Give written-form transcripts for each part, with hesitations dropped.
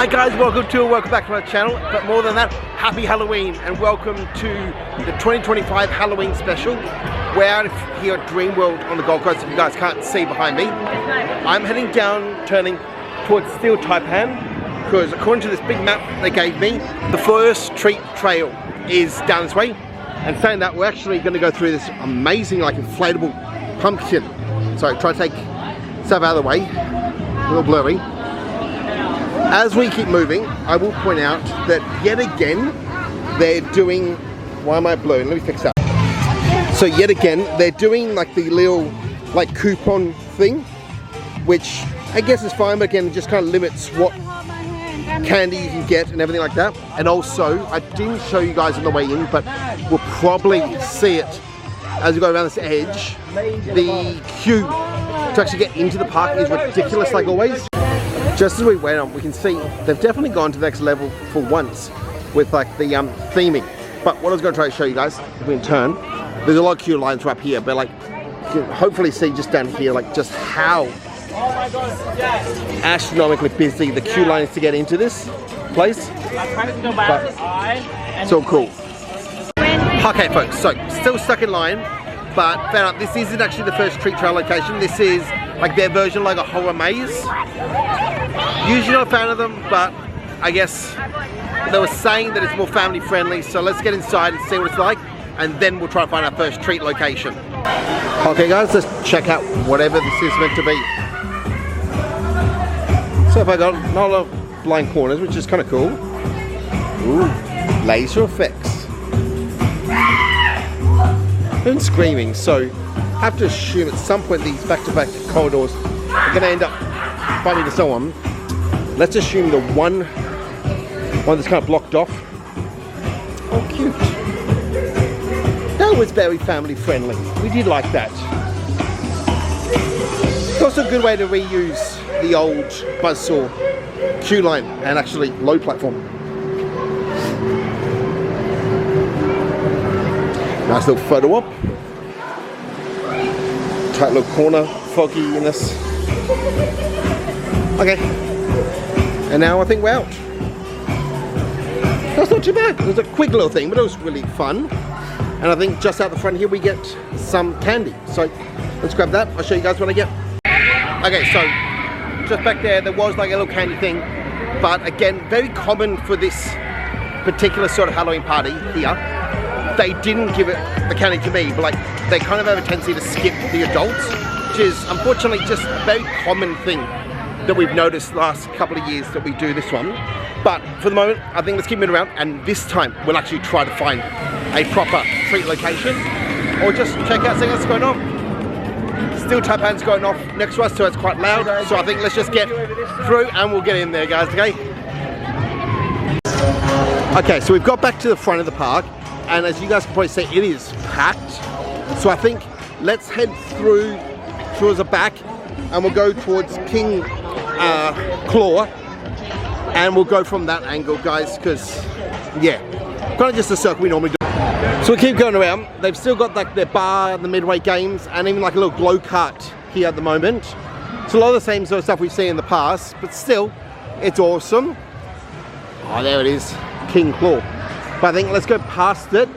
Hi guys, welcome back to my channel, but more than that, happy Halloween and welcome to the 2025 Halloween special. We're out here at Dreamworld on the Gold Coast, if you guys can't see behind me. I'm heading down, turning towards Steel Taipan, because according to this big map they gave me, the first treat trail is down this way. And saying that, we're actually going to go through this amazing like inflatable pumpkin. So try to take stuff out of the way, a little blurry. As we keep moving, I will point out that yet again, they're doing, why am I blurring? Let me fix that. So yet again, they're doing like the little like coupon thing, which I guess is fine, but again, it just kind of limits what candy you can get and everything like that. And also, I didn't show you guys on the way in, but we'll probably see it as we go around this edge. The queue to actually get into the park is ridiculous, like always. Just as we went on, we can see they've definitely gone to the next level for once with like the theming. But what I was going to try to show you guys, if we can turn, there's a lot of queue lines right up here, but like you can hopefully see just down here, like just how astronomically busy the queue line is to get into this place. But it's all cool. Okay folks, so still stuck in line, but found out this isn't actually the first treat trail location. This is like their version, like a horror maze. Usually not a fan of them, but I guess they were saying that it's more family friendly, so let's get inside and see what it's like, and then we'll try to find our first treat location. Okay guys, let's check out whatever this is meant to be. So if I got not a lot of blind corners, which is kind of cool. Ooh, laser effects. And screaming, so I have to assume at some point these back-to-back corridors are going to end up fighting to someone. Let's assume the one that's kind of blocked off. Oh, cute. That was very family friendly. We did like that. It's also a good way to reuse the old buzzsaw queue line and actually load platform. Nice little photo op. Tight little corner, fogginess. Okay, and now I think we're out. That's not too bad. It was a quick little thing, but it was really fun. And I think just out the front here we get some candy. So let's grab that. I'll show you guys when I get. Okay, so just back there was like a little candy thing, but again, very common for this particular sort of Halloween party here. They didn't give it the candy to me, but like they kind of have a tendency to skip the adults, which is unfortunately just a very common thing that we've noticed the last couple of years that we do this one. But for the moment, I think let's keep it around, and this time we'll actually try to find a proper treat location, or just check out, see what's going on. Steel Taipan's going off next to us, so it's quite loud, so I think let's just get through and we'll get in there, guys, okay? Okay, so we've got back to the front of the park, and as you guys can probably see, it is packed. So I think let's head through towards the back, and we'll go towards King Claw, and we'll go from that angle, guys, because yeah, kind of just a circle we normally do. So we keep going around. They've still got like their bar, the midway games, and even like a little glow cart here at the moment. It's a lot of the same sort of stuff we've seen in the past, but still, it's awesome. Oh, there it is, King Claw. But I think let's go past it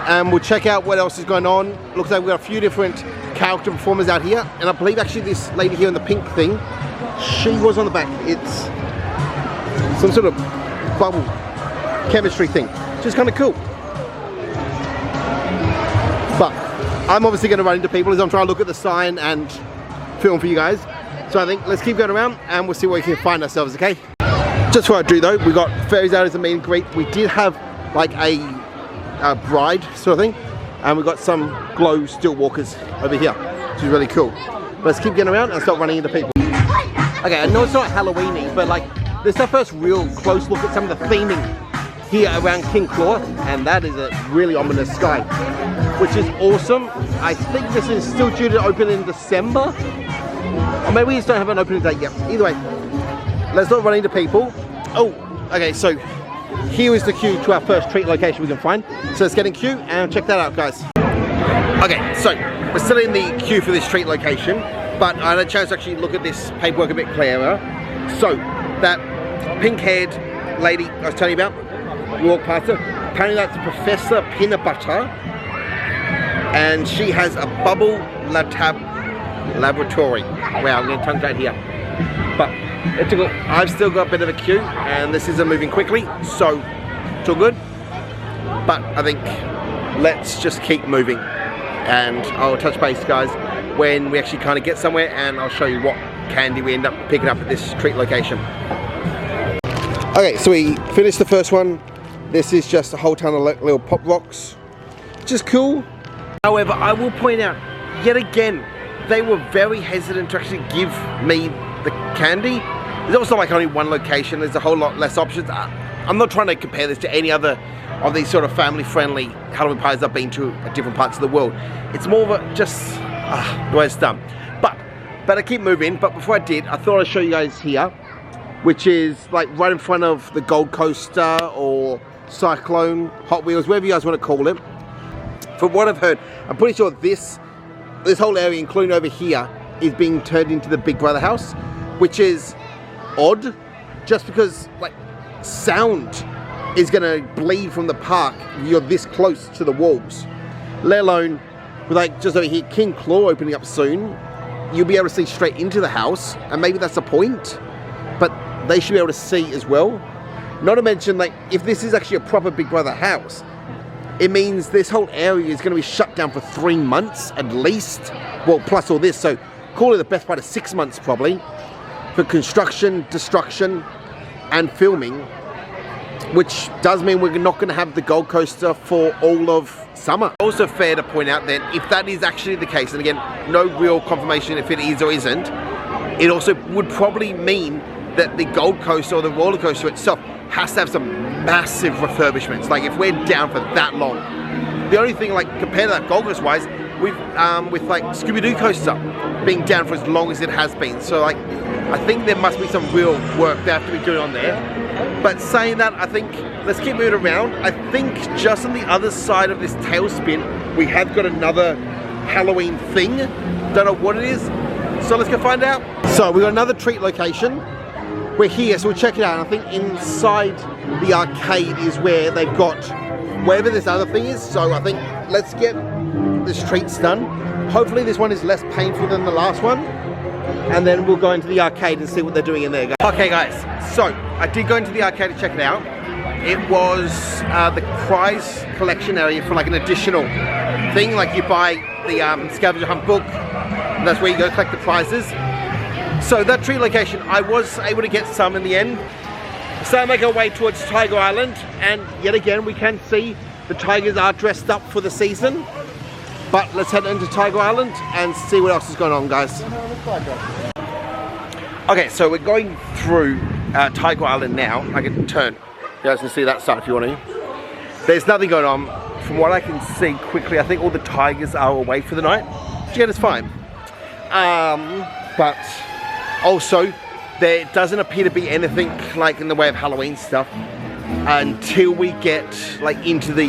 and we'll check out what else is going on. Looks like we've got a few different character performers out here, and I believe actually this lady here in the pink thing, she was on the back. It's some sort of bubble chemistry thing, which is kind of cool. But I'm obviously going to run into people as I'm trying to look at the sign and film for you guys. So I think let's keep going around and we'll see where we can find ourselves, okay? Just before I do though, we got fairies out as a meet and greet. We did have like a bride sort of thing, and we got some glow steel walkers over here, which is really cool. But let's keep getting around and start running into people. Okay, I know it's not Halloween-y, but like this is our first real close look at some of the theming here around King Claw, and that is a really ominous sky, which is awesome. I think this is still due to open in December, or maybe we just don't have an opening date yet. Either way, let's not run into people. Oh, okay, so here is the queue to our first treat location we can find. So let's get in queue and check that out, guys. Okay, so we're still in the queue for this treat location, but I had a chance to actually look at this paperwork a bit clearer. So that pink-haired lady I was telling you about. We walked past her. Apparently that's Professor Peanut Butter, and she has a bubble laboratory. Wow, I'm getting tongue tied here. But I've still got a bit of a queue, and this isn't moving quickly, so it's all good. But I think let's just keep moving, and I'll touch base, guys, when we actually kind of get somewhere, and I'll show you what candy we end up picking up at this treat location. Okay, so we finished the first one. This is just a whole ton of little pop rocks, which is cool. However, I will point out, yet again, they were very hesitant to actually give me the candy. There's also like only one location. There's a whole lot less options. I'm not trying to compare this to any other of these sort of family-friendly Halloween parties I've been to at different parts of the world. It's more of a just the way it's done. But I keep moving. But before I did, I thought I'd show you guys here, which is like right in front of the Gold Coaster or Cyclone, Hot Wheels, whatever you guys want to call it. From what I've heard, I'm pretty sure this whole area, including over here, is being turned into the Big Brother house, which is odd, just because like sound is gonna bleed from the park if you're this close to the walls. Let alone with like just over here, King Claw opening up soon, you'll be able to see straight into the house, and maybe that's the point, but they should be able to see as well. Not to mention, like, if this is actually a proper Big Brother house, it means this whole area is going to be shut down for 3 months at least. Well, plus all this, so call it the best part of 6 months probably, for construction, destruction, and filming, which does mean we're not going to have the Gold Coaster for all of summer. Also fair to point out that if that is actually the case, and again, no real confirmation if it is or isn't, it also would probably mean that the Gold Coaster or the roller coaster itself has to have some massive refurbishments. Like if we're down for that long, the only thing like compared to that Gold Coaster wise, with like Scooby-Doo coaster being down for as long as it has been. So like, I think there must be some real work they have to be doing on there. But saying that, I think let's keep moving around. I think just on the other side of this tailspin, we have got another Halloween thing. Don't know what it is. So let's go find out. So we got another treat location. We're here, so we'll check it out. I think inside the arcade is where they've got wherever this other thing is. So I think let's get this treats done. Hopefully this one is less painful than the last one. And then we'll go into the arcade and see what they're doing in there, guys. Okay guys, so I did go into the arcade to check it out. It was the prize collection area for like an additional thing. Like you buy the scavenger hunt book, and that's where you go collect the prizes. So that treat location, I was able to get some in the end. So I make our way towards Tiger Island, and yet again we can see the tigers are dressed up for the season. But let's head into Tiger Island and see what else is going on, guys. Okay, so we're going through Tiger Island now. I can turn. You guys can see that side if you want to. There's nothing going on. From what I can see quickly, I think all the tigers are away for the night. Which again is fine. But also, there doesn't appear to be anything like in the way of Halloween stuff until we get like into the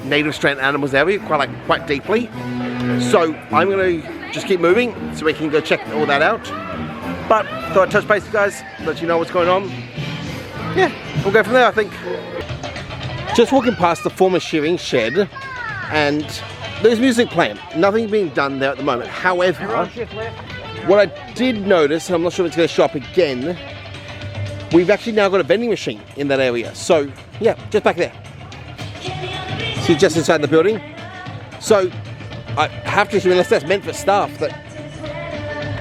native strain animals area quite deeply. So I'm going to just keep moving so we can go check all that out. But thought I'd touch base with you guys, let you know what's going on. Yeah, we'll go from there, I think. Just walking past the former shearing shed, and there's music playing. Nothing being done there at the moment. However, what I did notice, and I'm not sure if it's going to show up again, we've actually now got a vending machine in that area. So, yeah, just back there. See, just inside the building. So, I have to assume, unless that's meant for staff, that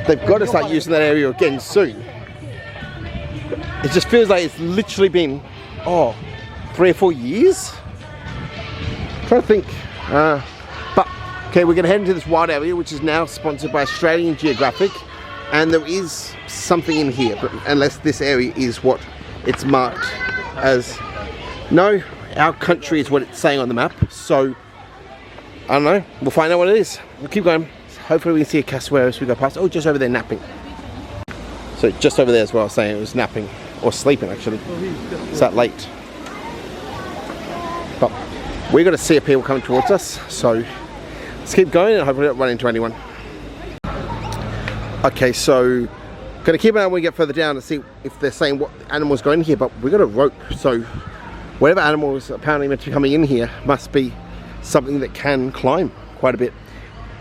they've got to start using that area again soon. It just feels like it's literally been, 3 or 4 years? I'm trying to think. But, okay, we're going to head into this wide area, which is now sponsored by Australian Geographic. And there is something in here, but unless this area is what it's marked as. No, our country is what it's saying on the map. So, I don't know. We'll find out what it is. We'll keep going. Hopefully we can see a cassowary as we go past. Oh, just over there napping. So just over there as well, I was saying it was napping. Or sleeping, actually. It's that late. But we've got a sea of people coming towards us. So let's keep going and hopefully we don't run into anyone. Okay, so Gonna keep an eye when we get further down to see if they're saying what animals go in here, but we got a rope, so whatever animals apparently meant to be coming in here must be something that can climb quite a bit,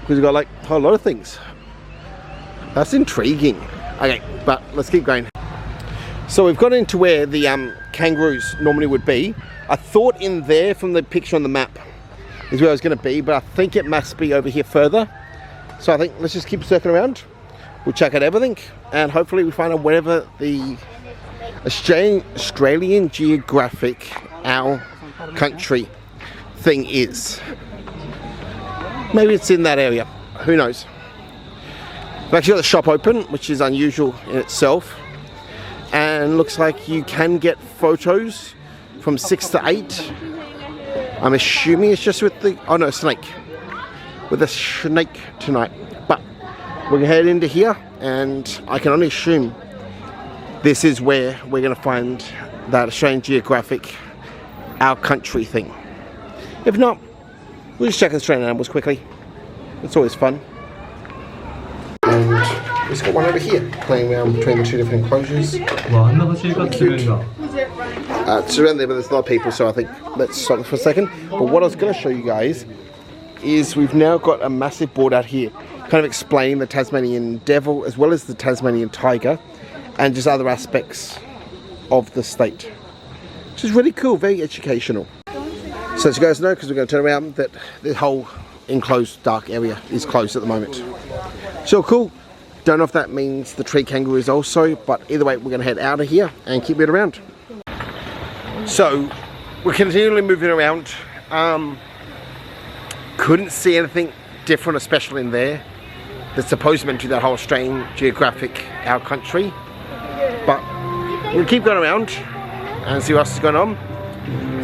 because we've got like a whole lot of things. That's intriguing. Okay, but let's keep going. So we've got into where the kangaroos normally would be. I thought in there from the picture on the map is where I was going to be, but I think it must be over here further. So I think let's just keep circling around. We'll check out everything, and hopefully we find out wherever the Australian Geographic Our Country thing is. Maybe it's in that area. Who knows? We've actually got the shop open, which is unusual in itself. And looks like you can get photos from 6 to 8. I'm assuming it's just with the, oh no, snake. With a snake tonight. But we're gonna head into here, and I can only assume this is where we're gonna find that Australian Geographic Our Country thing. If not, we'll just check the Australian animals quickly. It's always fun. And we've got one over here, playing around between the two different enclosures. Cute. It's around there, but there's a lot of people, so I think let's stop for a second. But what I was going to show you guys is we've now got a massive board out here, kind of explaining the Tasmanian devil as well as the Tasmanian tiger, and just other aspects of the state, which is really cool, very educational. So as you guys know, because we're going to turn around, that the whole enclosed dark area is closed at the moment. So cool. Don't know if that means the tree kangaroos also, but either way we're going to head out of here and keep it around. So we're continually moving around. Couldn't see anything different or special in there that's supposed to be into that whole Australian Geographic Our Country, but we'll keep going around and see what else is going on.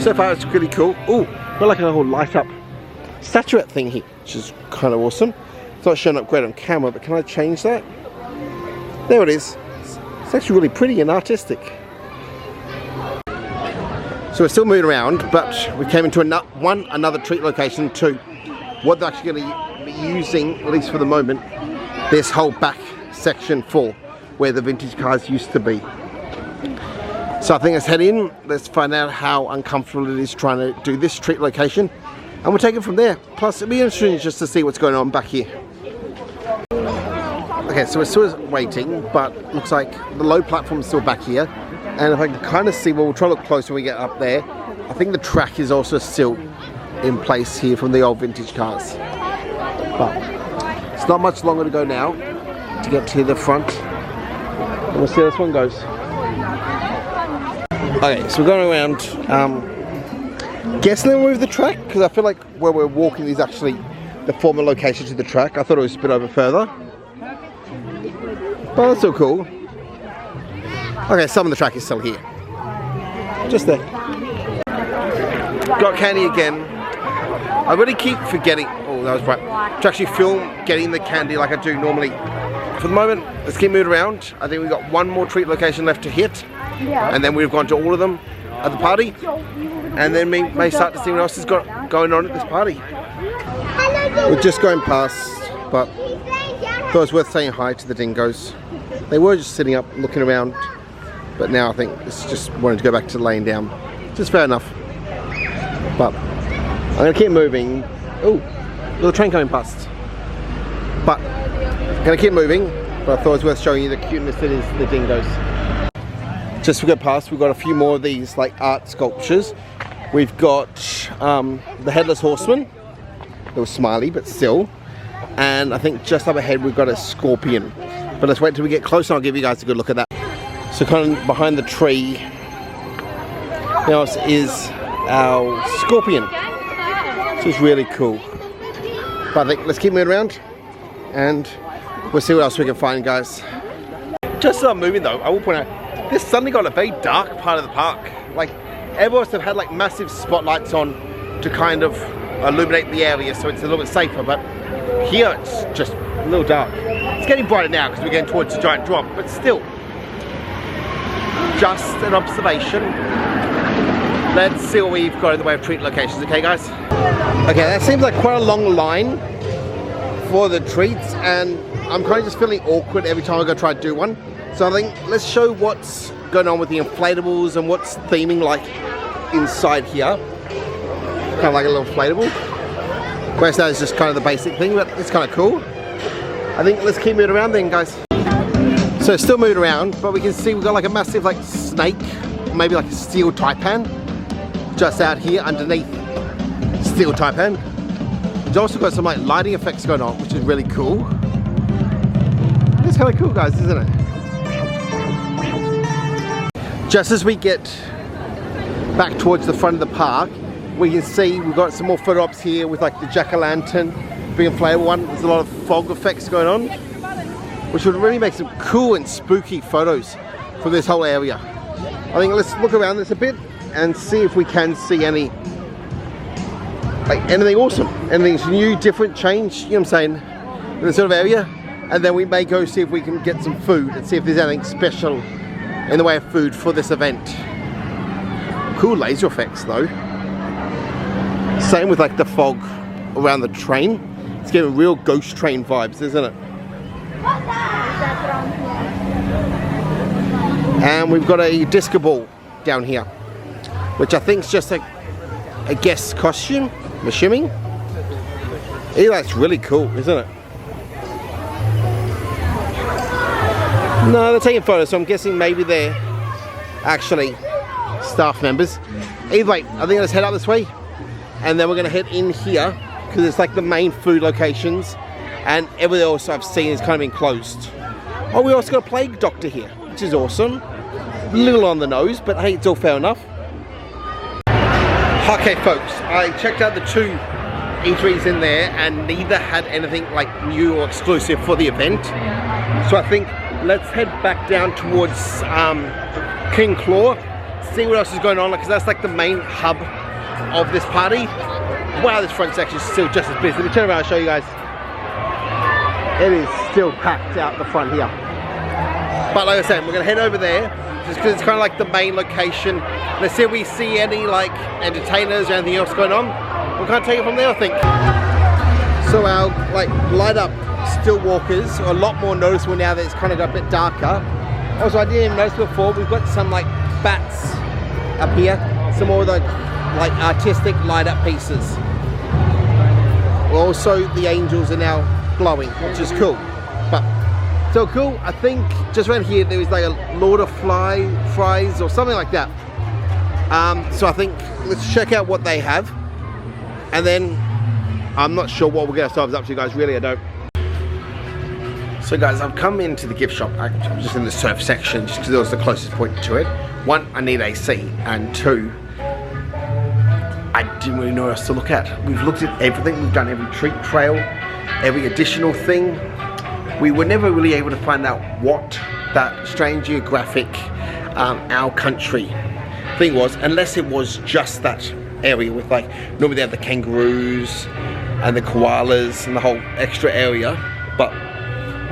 So far it's pretty cool. Oh, got like a whole light up statuette thing here, which is kind of awesome. It's not showing up great on camera, but can I change that? There it is. It's actually really pretty and artistic. So we're still moving around, but we came into another treat location. 2, what they're actually going to be using, at least for the moment, this whole back section for where the vintage cars used to be. So I think let's head in, let's find out how uncomfortable it is trying to do this treat location, and we'll take it from there. Plus it'll be interesting just to see what's going on back here. Okay, so we're still waiting, but looks like the low platform is still back here, and if I can kind of see, well, we'll try to look closer when we get up there. I think the track is also still in place here from the old vintage cars, but it's not much longer to go now to get to the front, and we'll see how this one goes. Okay, so we're going around, guessing we'll move the track, because I feel like where we're walking is actually the former location to the track. I thought it was a bit over further, but that's still cool. Okay, some of the track is still here. Just there. Got candy again. I really keep forgetting, oh that was right, to actually film getting the candy like I do normally. For the moment, let's keep moving around. I think we've got one more treat location left to hit. And then we've gone to all of them at the party. And then we may start to see what else is going on at this party. We're just going past, but thought it was worth saying hi to the dingoes. They were just sitting up looking around, but now I think it's just wanting to go back to laying down. Just fair enough. But I'm going to keep moving. Oh, little train coming past. But I'm going to keep moving, but I thought it was worth showing you the cuteness that is the dingoes. Just to go past, we've got a few more of these like art sculptures. We've got the Headless Horseman. It was smiley, but still. And I think just up ahead we've got a scorpion. But let's wait till we get closer and I'll give you guys a good look at that. So kind of behind the tree now is our scorpion. This is really cool. But I think let's keep moving around and we'll see what else we can find, guys. Just as I'm moving though, I will point out, this suddenly got a very dark part of the park. Like, everywhere else have had like massive spotlights on to kind of illuminate the area so it's a little bit safer, but here it's just a little dark. It's getting brighter now because we're getting towards the giant drop, but still, just an observation. Let's see what we've got in the way of treat locations, okay guys? Okay, that seems like quite a long line for the treats, and I'm kind of just feeling awkward every time I go try to do one. So I think let's show what's going on with the inflatables and what's theming like inside here. Kind of like a little inflatable. Whereas that is just kind of the basic thing, but it's kind of cool. I think let's keep moving around then, guys. So still moving around, but we can see we've got like a massive like snake, maybe like a steel taipan, just out here underneath steel taipan. It's also got some like lighting effects going on, which is really cool. It's kind of cool, guys, isn't it? Just as we get back towards the front of the park, we can see we've got some more photo ops here with like the jack-o'-lantern, big inflatable one. There's a lot of fog effects going on, which would really make some cool and spooky photos for this whole area. I think let's look around this a bit and see if we can see anything awesome, anything's new, different, change, you know what I'm saying, in this sort of area. And then we may go see if we can get some food and see if there's anything special in the way of food for this event. Cool laser effects though. Same with like the fog around the train. It's giving real ghost train vibes, isn't it? And we've got a disco ball down here, which I think is just a guest costume, I'm assuming. Yeah, that's really cool, isn't it? No, they're taking photos, so I'm guessing maybe they're actually staff members. Either way, I think let's head up this way, and then we're going to head in here, because it's like the main food locations, and everything else I've seen is kind of been closed. Oh, we also got a plague doctor here, which is awesome. A little on the nose, but hey, it's all fair enough. Okay folks, I checked out the two eateries in there, and neither had anything like new or exclusive for the event. So I think let's head back down towards King Claw, see what else is going on, because that's like the main hub of this party. Wow, this front section is still just as busy. Let me turn around and show you guys. It is still packed out the front here. But like I said, we're going to head over there, just because it's kind of like the main location. Let's see if we see any like entertainers or anything else going on. We'll kind of take it from there, I think. So our like light up still walkers are a lot more noticeable now that it's kind of got a bit darker. Also, I didn't even notice before, we've got some like bats up here, some more like artistic light up pieces. Also, the angels are now glowing, which is cool. But so cool. I think just around here there was like a Lord of Fries or something like that. So I think let's check out what they have, and then I'm not sure what we're going to start up to, guys. Really, I don't. So guys, I've come into the gift shop. I'm just in the surf section just because it was the closest point to it. One, I need AC, and two, I didn't really know what else to look at. We've looked at everything. We've done every treat trail, every additional thing. We were never really able to find out what that strange geographic our country thing was, unless it was just that area with like, normally they have the kangaroos and the koalas and the whole extra area. But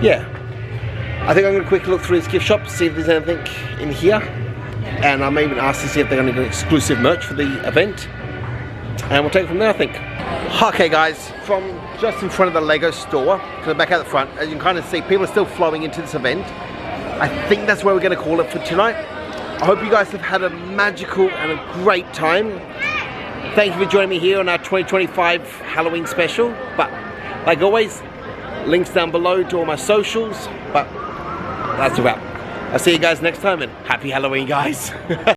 yeah, I think I'm going to quickly look through this gift shop to see if there's anything in here, and I may even ask to see if they're going to get exclusive merch for the event, and we'll take it from there, I think. Okay guys, from just in front of the Lego store to the back out the front, as you can kind of see, people are still flowing into this event. I think that's where we're going to call it for tonight. I hope you guys have had a magical and a great time. Thank you for joining me here on our 2025 Halloween special. But like always, links down below to all my socials. But that's a wrap. I'll see you guys next time, and happy Halloween, guys.